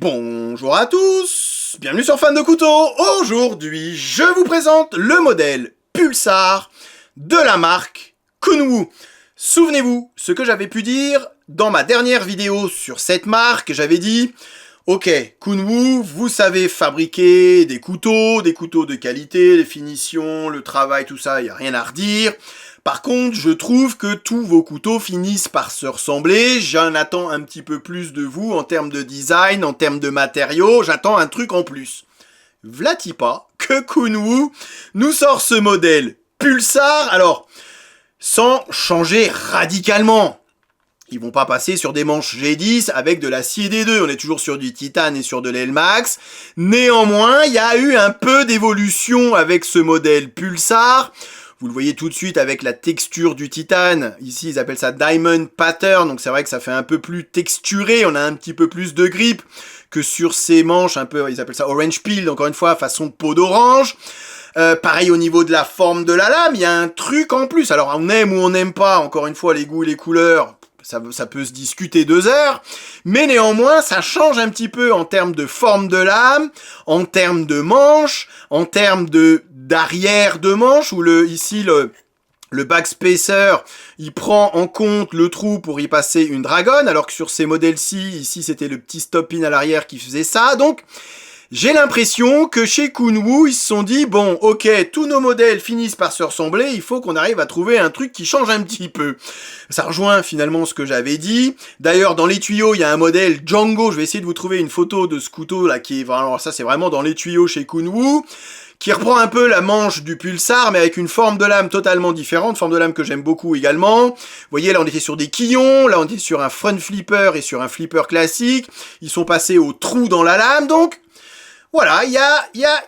Bonjour à tous, bienvenue sur Fan de Couteau. Aujourd'hui, je vous présente le modèle Pulsar de la marque Kunwu. Souvenez-vous, ce que j'avais pu dire dans ma dernière vidéo sur cette marque, j'avais dit ok, Kunwu, vous savez fabriquer des couteaux de qualité, les finitions, le travail, tout ça, il n'y a rien à redire. Par contre, je trouve que tous vos couteaux finissent par se ressembler. J'en attends un petit peu plus de vous en termes de design, en termes de matériaux. J'attends un truc en plus. V'là-t-il pas que Kunwu nous sort ce modèle Pulsar, alors, sans changer radicalement. Ils vont pas passer sur des manches G10 avec de l'acier D2. On est toujours sur du titane et sur de l'Elmax. Néanmoins, il y a eu un peu d'évolution avec ce modèle Pulsar. Vous le voyez tout de suite avec la texture du titane. Ici, ils appellent ça Diamond Pattern. Donc, c'est vrai que ça fait un peu plus texturé. On a un petit peu plus de grip que sur ces manches. Un peu, ils appellent ça Orange Peel. Encore une fois, façon peau d'orange. Pareil au niveau de la forme de la lame. Il y a un truc en plus. Alors, on aime ou on n'aime pas. Encore une fois, les goûts et les couleurs. Ça peut se discuter 2 heures, mais néanmoins, ça change un petit peu en termes de forme de lame, en termes de manche, en termes d'arrière de manche, où ici le backspacer, il prend en compte le trou pour y passer une dragonne, alors que sur ces modèles-ci, ici, c'était le petit stop-in à l'arrière qui faisait ça, donc j'ai l'impression que chez Kunwu, ils se sont dit, bon, ok, tous nos modèles finissent par se ressembler, il faut qu'on arrive à trouver un truc qui change un petit peu. Ça rejoint finalement ce que j'avais dit. D'ailleurs, dans les tuyaux, il y a un modèle Django, je vais essayer de vous trouver une photo de ce couteau là, qui est, alors ça c'est vraiment dans les tuyaux chez Kunwu, qui reprend un peu la manche du Pulsar, mais avec une forme de lame totalement différente, forme de lame que j'aime beaucoup également. Vous voyez, là on était sur des quillons, là on était sur un front flipper et sur un flipper classique, ils sont passés au trou dans la lame, donc voilà,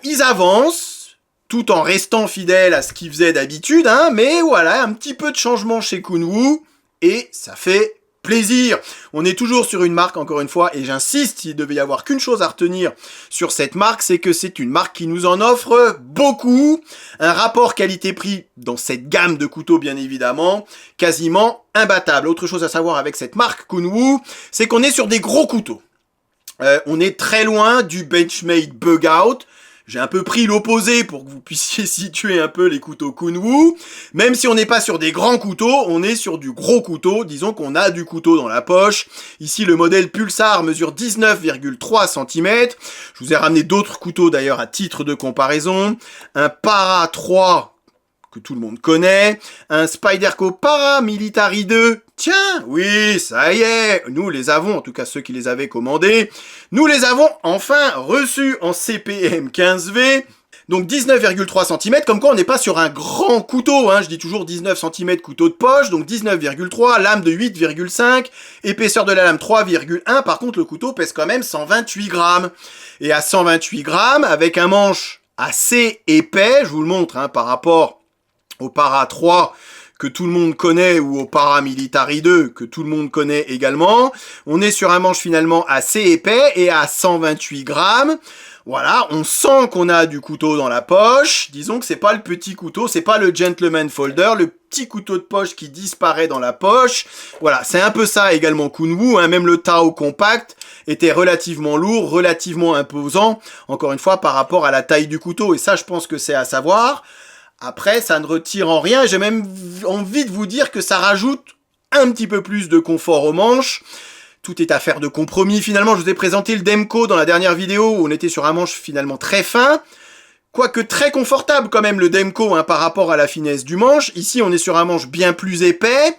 ils avancent, tout en restant fidèles à ce qu'ils faisaient d'habitude, hein, mais voilà, un petit peu de changement chez Kunwu, et ça fait plaisir. On est toujours sur une marque, encore une fois, et j'insiste, s'il devait y avoir qu'une chose à retenir sur cette marque, c'est que c'est une marque qui nous en offre beaucoup, un rapport qualité-prix dans cette gamme de couteaux, bien évidemment, quasiment imbattable. Autre chose à savoir avec cette marque Kunwu, c'est qu'on est sur des gros couteaux. On est très loin du Benchmade Bug Out. J'ai un peu pris l'opposé pour que vous puissiez situer un peu les couteaux Kunwu. Même si on n'est pas sur des grands couteaux, on est sur du gros couteau. Disons qu'on a du couteau dans la poche. Ici, le modèle Pulsar mesure 19,3 cm. Je vous ai ramené d'autres couteaux d'ailleurs à titre de comparaison. Un Para 3 que tout le monde connaît. Un Spyderco Para Military 2. Tiens, oui, ça y est, nous les avons, en tout cas ceux qui les avaient commandés, nous les avons enfin reçus en CPM 15V, donc 19,3 cm, comme quoi on n'est pas sur un grand couteau, hein, je dis toujours 19 cm couteau de poche, donc 19,3, lame de 8,5, épaisseur de la lame 3,1, par contre le couteau pèse quand même 128 grammes, et à 128 grammes, avec un manche assez épais, je vous le montre, hein, par rapport au Para 3, que tout le monde connaît, ou au Para Military 2, que tout le monde connaît également. On est sur un manche finalement assez épais, et à 128 grammes. Voilà, on sent qu'on a du couteau dans la poche. Disons que c'est pas le petit couteau, c'est pas le gentleman folder, le petit couteau de poche qui disparaît dans la poche. Voilà, c'est un peu ça également Kunwu, hein. Même le Tao Compact était relativement lourd, relativement imposant, encore une fois par rapport à la taille du couteau, et ça je pense que c'est à savoir. Après, ça ne retire en rien, j'ai même envie de vous dire que ça rajoute un petit peu plus de confort aux manches. Tout est affaire de compromis. Finalement, je vous ai présenté le Demko dans la dernière vidéo où on était sur un manche finalement très fin. Quoique très confortable quand même le Demko, hein, par rapport à la finesse du manche. Ici, on est sur un manche bien plus épais,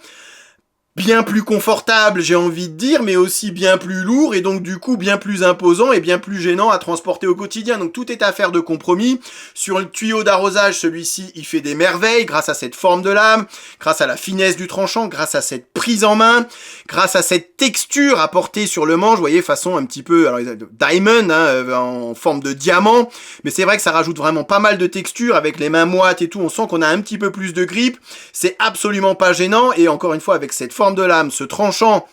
bien plus confortable, j'ai envie de dire, mais aussi bien plus lourd, et donc du coup bien plus imposant et bien plus gênant à transporter au quotidien. Donc tout est affaire de compromis. Sur le tuyau d'arrosage, celui-ci, il fait des merveilles grâce à cette forme de lame, grâce à la finesse du tranchant, grâce à cette prise en main, grâce à cette texture apportée sur le manche, vous voyez, façon un petit peu, alors diamond, hein, en forme de diamant, mais c'est vrai que ça rajoute vraiment pas mal de texture, avec les mains moites et tout, on sent qu'on a un petit peu plus de grip, c'est absolument pas gênant, et encore une fois, avec cette forme de lame, ce tranchant,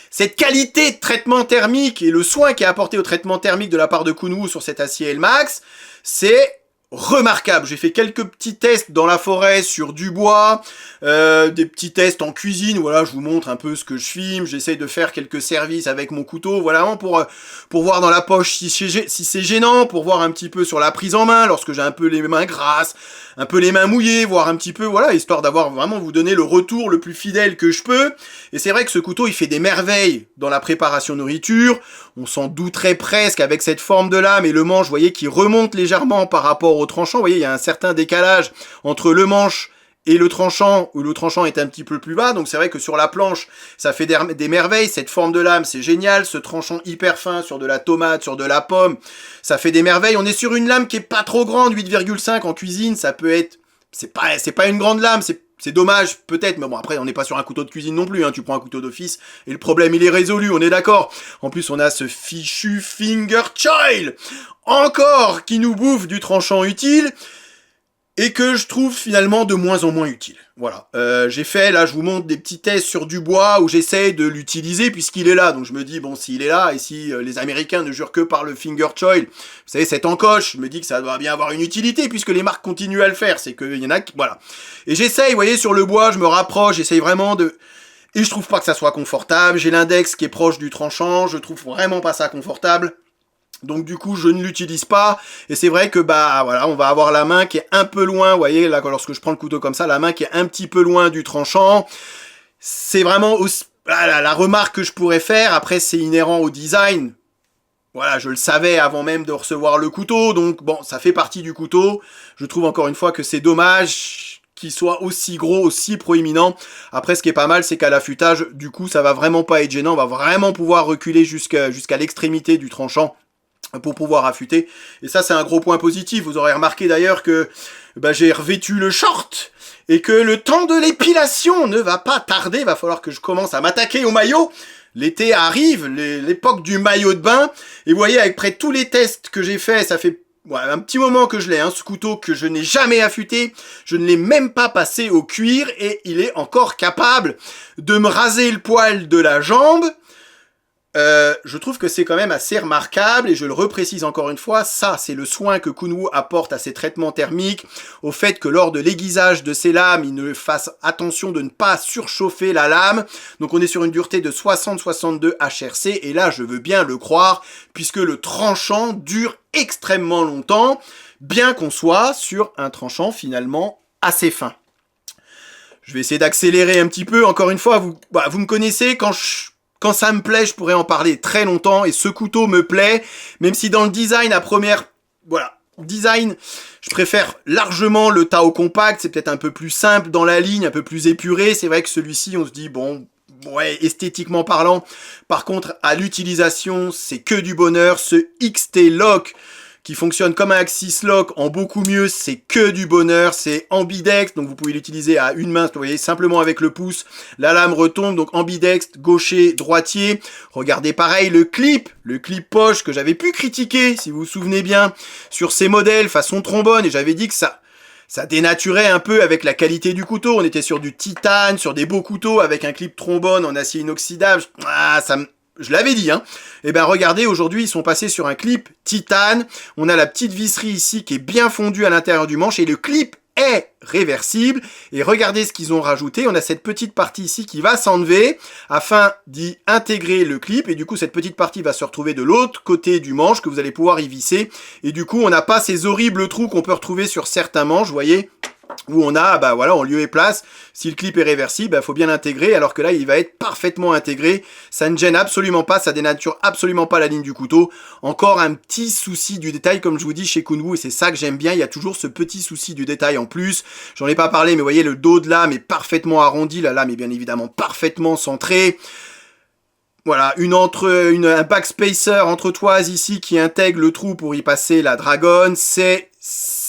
cette qualité de traitement thermique et le soin qui est apporté au traitement thermique de la part de Kunwu sur cet acier Elmax, c'est remarquable. J'ai fait quelques petits tests dans la forêt sur du bois, des petits tests en cuisine, voilà, je vous montre un peu ce que je filme, j'essaye de faire quelques services avec mon couteau, voilà, pour voir dans la poche si c'est gênant, pour voir un petit peu sur la prise en main, lorsque j'ai un peu les mains grasses, un peu les mains mouillées, voir un petit peu, voilà, histoire d'avoir vraiment vous donner le retour le plus fidèle que je peux. Et c'est vrai que ce couteau, il fait des merveilles dans la préparation nourriture, on s'en douterait presque avec cette forme de lame et le manche, vous voyez, qui remonte légèrement par rapport au tranchant. Vous voyez, il y a un certain décalage entre le manche et le tranchant, où le tranchant est un petit peu plus bas. Donc c'est vrai que sur la planche, ça fait des merveilles. Cette forme de lame, c'est génial. Ce tranchant hyper fin sur de la tomate, sur de la pomme, ça fait des merveilles. On est sur une lame qui est pas trop grande, 8,5 en cuisine. Ça peut être... C'est pas une grande lame, c'est dommage, peut-être, mais bon, après, on n'est pas sur un couteau de cuisine non plus, hein. Tu prends un couteau d'office, et le problème, il est résolu, on est d'accord. En plus, on a ce fichu Finger Choil, encore, qui nous bouffe du tranchant utile, et que je trouve finalement de moins en moins utile. Voilà, j'ai fait, là, je vous montre des petits tests sur du bois, où j'essaye de l'utiliser, puisqu'il est là. Donc je me dis, bon, s'il est là, et si les Américains ne jurent que par le Finger Choil, vous savez, cette encoche, je me dis que ça doit bien avoir une utilité, puisque les marques continuent à le faire, c'est qu'il y en a qui... Voilà. Et j'essaye, vous voyez, sur le bois, je me rapproche, j'essaye vraiment de... Et je trouve pas que ça soit confortable, j'ai l'index qui est proche du tranchant, je trouve vraiment pas ça confortable. Donc du coup, je ne l'utilise pas. Et c'est vrai que, bah, voilà, on va avoir la main qui est un peu loin. Vous voyez, là, lorsque je prends le couteau comme ça, la main qui est un petit peu loin du tranchant. C'est vraiment aussi, la remarque que je pourrais faire. Après, c'est inhérent au design. Voilà, je le savais avant même de recevoir le couteau. Donc, bon, ça fait partie du couteau. Je trouve encore une fois que c'est dommage qu'il soit aussi gros, aussi proéminent. Après, ce qui est pas mal, c'est qu'à l'affûtage, du coup, ça va vraiment pas être gênant. On va vraiment pouvoir reculer jusqu'à l'extrémité du tranchant pour pouvoir affûter. Et ça, c'est un gros point positif. Vous aurez remarqué d'ailleurs que j'ai revêtu le short et que le temps de l'épilation ne va pas tarder. Il va falloir que je commence à m'attaquer au maillot. L'été arrive, l'époque du maillot de bain. Et vous voyez, avec près tous les tests que j'ai fait, ça fait un petit moment que je l'ai, hein, ce couteau que je n'ai jamais affûté. Je ne l'ai même pas passé au cuir et il est encore capable de me raser le poil de la jambe. Je trouve que c'est quand même assez remarquable et je le reprécise encore une fois, ça c'est le soin que Kunwu apporte à ses traitements thermiques, au fait que lors de l'aiguisage de ces lames, il ne fasse attention de ne pas surchauffer la lame. Donc on est sur une dureté de 60-62 HRC et là je veux bien le croire puisque le tranchant dure extrêmement longtemps, bien qu'on soit sur un tranchant finalement assez fin. Je vais essayer d'accélérer un petit peu, encore une fois, vous me connaissez, quand ça me plaît, je pourrais en parler très longtemps, et ce couteau me plaît, même si dans le design, design, je préfère largement le Tao Compact, c'est peut-être un peu plus simple dans la ligne, un peu plus épuré, c'est vrai que celui-ci, on se dit, bon, ouais, esthétiquement parlant, par contre, à l'utilisation, c'est que du bonheur, ce XT Lock, qui fonctionne comme un Axis Lock en beaucoup mieux, c'est que du bonheur, c'est ambidextre, donc vous pouvez l'utiliser à une main, vous voyez, simplement avec le pouce, la lame retombe, donc ambidextre, gaucher, droitier. Regardez pareil le clip poche que j'avais pu critiquer, si vous vous souvenez bien, sur ces modèles façon trombone, et j'avais dit que ça dénaturait un peu avec la qualité du couteau. On était sur du titane, sur des beaux couteaux avec un clip trombone en acier inoxydable. Je l'avais dit, hein. Et ben regardez, aujourd'hui, ils sont passés sur un clip titane. On a la petite visserie ici qui est bien fondue à l'intérieur du manche et le clip est réversible. Et regardez ce qu'ils ont rajouté. On a cette petite partie ici qui va s'enlever afin d'y intégrer le clip. Et du coup, cette petite partie va se retrouver de l'autre côté du manche que vous allez pouvoir y visser. Et du coup, on n'a pas ces horribles trous qu'on peut retrouver sur certains manches, vous voyez, où on a, en lieu et place, si le clip est réversible, faut bien l'intégrer, alors que là, il va être parfaitement intégré. Ça ne gêne absolument pas, ça dénature absolument pas la ligne du couteau. Encore un petit souci du détail, comme je vous dis, chez Kunwu, et c'est ça que j'aime bien, il y a toujours ce petit souci du détail en plus. J'en ai pas parlé, mais vous voyez, le dos de lame est parfaitement arrondi, la lame est bien évidemment parfaitement centrée. Voilà, un backspacer entre toises ici qui intègre le trou pour y passer la dragonne. C'est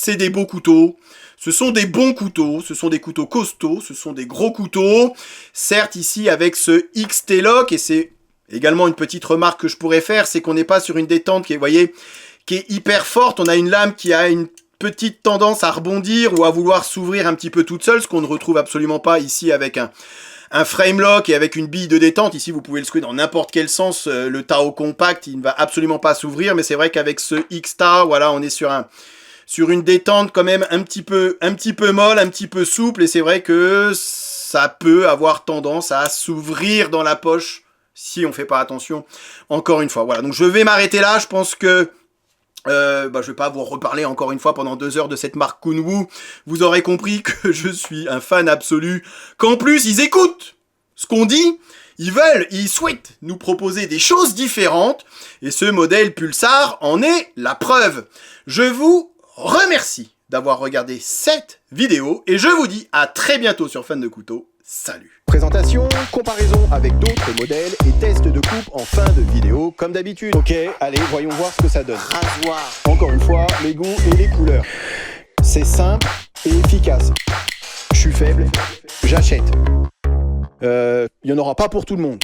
des beaux couteaux. Ce sont des bons couteaux, ce sont des couteaux costauds, ce sont des gros couteaux. Certes, ici, avec ce XT Lock, et c'est également une petite remarque que je pourrais faire, c'est qu'on n'est pas sur une détente qui est, vous voyez, qui est hyper forte. On a une lame qui a une petite tendance à rebondir ou à vouloir s'ouvrir un petit peu toute seule, ce qu'on ne retrouve absolument pas ici avec un frame lock et avec une bille de détente. Ici, vous pouvez le secouer dans n'importe quel sens. Le Tao Compact, il ne va absolument pas s'ouvrir, mais c'est vrai qu'avec ce X-Ta, voilà, on est sur sur une détente quand même un petit peu molle, un petit peu souple, et c'est vrai que ça peut avoir tendance à s'ouvrir dans la poche si on fait pas attention. Encore une fois, voilà. Donc je vais m'arrêter là. Je pense que je vais pas vous reparler encore une fois pendant 2 heures de cette marque Kunwu. Vous aurez compris que je suis un fan absolu. Qu'en plus ils écoutent ce qu'on dit. Ils souhaitent nous proposer des choses différentes. Et ce modèle Pulsar en est la preuve. Je vous remercie d'avoir regardé cette vidéo. Et je vous dis à très bientôt sur Fan de Couteau. Salut! Présentation, comparaison avec d'autres modèles et test de coupe en fin de vidéo comme d'habitude. Ok, allez, voyons voir ce que ça donne. Rasoir. Encore une fois, les goûts et les couleurs. C'est simple et efficace. Je suis faible, j'achète. Il n'y en aura pas pour tout le monde.